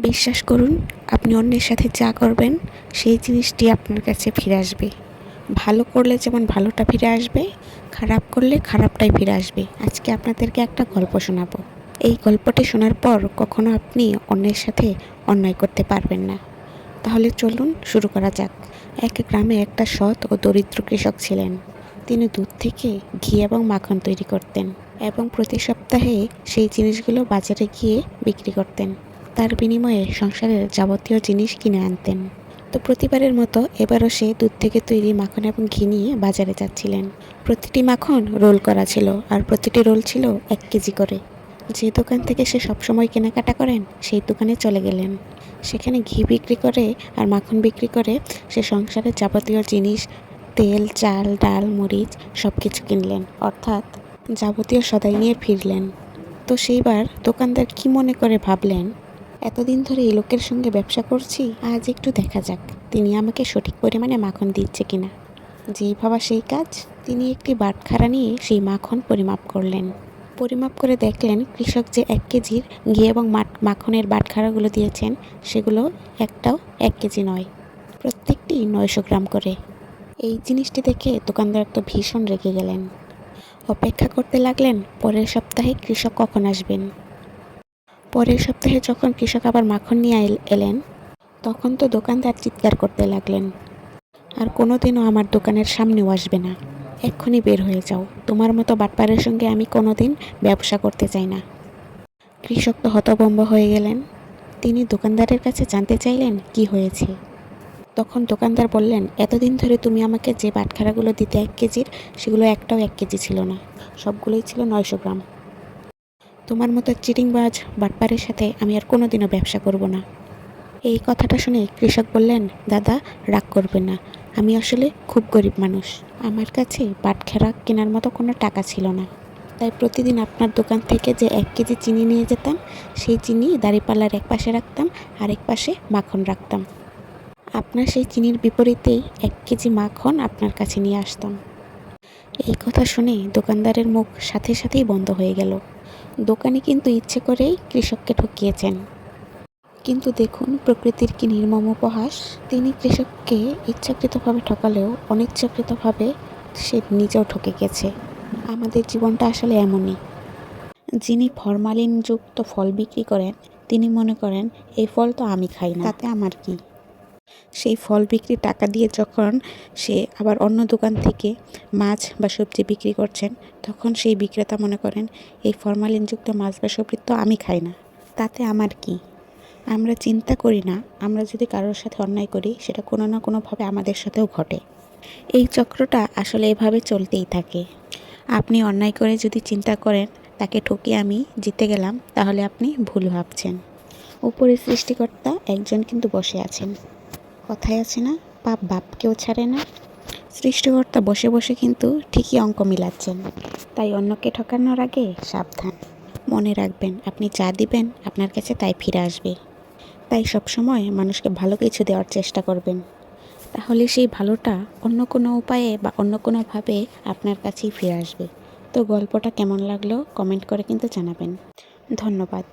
বিশ্বাস করুন, আপনি অন্যের সাথে যা করবেন সেই জিনিসটি আপনার কাছে ফিরে আসবে। ভালো করলে যেমন ভালোটা ফিরে আসবে, খারাপ করলে খারাপটাই ফিরে আসবে। আজকে আপনাদেরকে একটা গল্প শোনাবো। এই গল্পটি শোনার পর কখনো আপনি অন্যের সাথে অন্যায় করতে পারবেন না। তাহলে চলুন শুরু করা যাক। এক গ্রামে একটা সৎ ও দরিদ্র কৃষক ছিলেন। তিনি দুধ থেকে ঘি এবং মাখন তৈরি করতেন এবং প্রতি সপ্তাহে সেই জিনিসগুলো বাজারে গিয়ে বিক্রি করতেন। তার বিনিময়ে সংসারের যাবতীয় জিনিস কিনে আনতেন। তো প্রতিবারের মতো এবারও সে দুধ থেকে তৈরি মাখন এবং ঘি নিয়ে বাজারে যাচ্ছিলেন। প্রতিটি মাখন রোল করা ছিল আর প্রতিটি রোল ছিল 1 কেজি করে। যে দোকান থেকে সে সবসময় কেনাকাটা করেন সেই দোকানে চলে গেলেন। সেখানে ঘি বিক্রি করে আর মাখন বিক্রি করে সে সংসারের যাবতীয় জিনিস, তেল, চাল, ডাল, মরিচ সব কিছু কিনলেন, অর্থাৎ যাবতীয় সদাই নিয়ে ফিরলেন। তো সেইবার দোকানদার কি মনে করে ভাবলেন, এতদিন ধরে এই লোকের সঙ্গে ব্যবসা করছি, আজ একটু দেখা যাক তিনি আমাকে সঠিক পরিমাণে মাখন দিচ্ছে কিনা। যেই ভাবা সেই কাজ, তিনি একটি বাটখারা নিয়ে সেই মাখন পরিমাপ করলেন। পরিমাপ করে দেখলেন কৃষক যে 1 কেজির ঘি এবং মাখনের বাটখারাগুলো দিয়েছেন সেগুলো একটাও 1 কেজি নয়, প্রত্যেকটি 900 গ্রাম করে। এই জিনিসটি দেখে দোকানদার তো ভীষণ রেগে গেলেন। অপেক্ষা করতে লাগলেন পরের সপ্তাহে কৃষক কখন আসবেন। পরের সপ্তাহে যখন কৃষক আবার মাখন নিয়ে এলেন, তখন তো দোকানদার চিৎকার করতে লাগলেন, আর কোনোদিনও আমার দোকানের সামনেও আসবে না, এক্ষুনি বের হয়ে যাও, তোমার মতো বাটপারের সঙ্গে আমি কোনোদিন ব্যবসা করতে চাই না। কৃষক তো হতভম্ব হয়ে গেলেন। তিনি দোকানদারের কাছে জানতে চাইলেন কি হয়েছে। তখন দোকানদার বললেন, এতদিন ধরে তুমি আমাকে যে বাটখারাগুলো দিতে 1 কেজির, সেগুলো একটাও 1 কেজি ছিল না, সবগুলোই ছিল 900 গ্রাম। তোমার মতো চিটিংবাজ বাটপারের সাথে আমি আর কোনোদিনও ব্যবসা করব না। এই কথাটা শুনে কৃষক বললেন, দাদা রাগ করবেন না, আমি আসলে খুব গরিব মানুষ, আমার কাছে বাটখারা কেনার মতো কোনো টাকা ছিল না, তাই প্রতিদিন আপনার দোকান থেকে যে 1 কেজি চিনি নিয়ে যেতাম, সেই চিনি দাঁড়িপাল্লার এক পাশে রাখতাম আর এক পাশে মাখন রাখতাম। আপনার সেই চিনির বিপরীতেই 1 কেজি মাখন আপনার কাছে নিয়ে আসতাম। এই কথা শুনে দোকানদারের মুখ সাথে সাথেই বন্ধ হয়ে গেল। দোকানি কিন্তু ইচ্ছে করেই কৃষককে ঠকিয়েছেন। কিন্তু দেখুন প্রকৃতির কি নির্মম উপহাস। তিনি কৃষককে ইচ্ছাকৃতভাবে ঠকালেও অনিচ্ছাকৃতভাবে সে নিজেও ঠকে গেছে। আমাদের জীবনটা আসলে এমনই। যিনি ফরমালিনযুক্ত ফল বিক্রি করেন তিনি মনে করেন এই ফল তো আমি খাই না, তাতে আমার কি। সেই ফল বিক্রির টাকা দিয়ে যখন সে আবার অন্য দোকান থেকে মাছ বা সবজি বিক্রি করছেন, তখন সেই বিক্রেতা মনে করেন এই ফরমালিনযুক্ত মাছ বা সবজি তো আমি খাই না, তাতে আমার কি। আমরা চিন্তা করি না, আমরা যদি কারোর সাথে অন্যায় করি সেটা কোনো না কোনোভাবে আমাদের সাথেও ঘটে। এই চক্রটা আসলে এভাবে চলতেই থাকে। আপনি অন্যায় করে যদি চিন্তা করেন তাকে ঠকিয়ে আমি জিতে গেলাম, তাহলে আপনি ভুল ভাবছেন। উপরে সৃষ্টিকর্তা একজন কিন্তু বসে আছেন। কথায় আছে না, পাপ বাপকেও ছাড়ে না। সৃষ্টিকর্তা বসে বসে কিন্তু ঠিকই অঙ্ক মিলাচ্ছেন। তাই অন্যকে ঠকানোর আগে সাবধান। মনে রাখবেন, আপনি যা দিবেন আপনার কাছে তাই ফিরে আসবে। তাই সবসময় মানুষকে ভালো কিছু দেওয়ার চেষ্টা করবেন, তাহলে সেই ভালোটা অন্য কোনো উপায়ে বা অন্য কোনোভাবে আপনার কাছেই ফিরে আসবে। তো গল্পটা কেমন লাগলো কমেন্ট করে কিন্তু জানাবেন। ধন্যবাদ।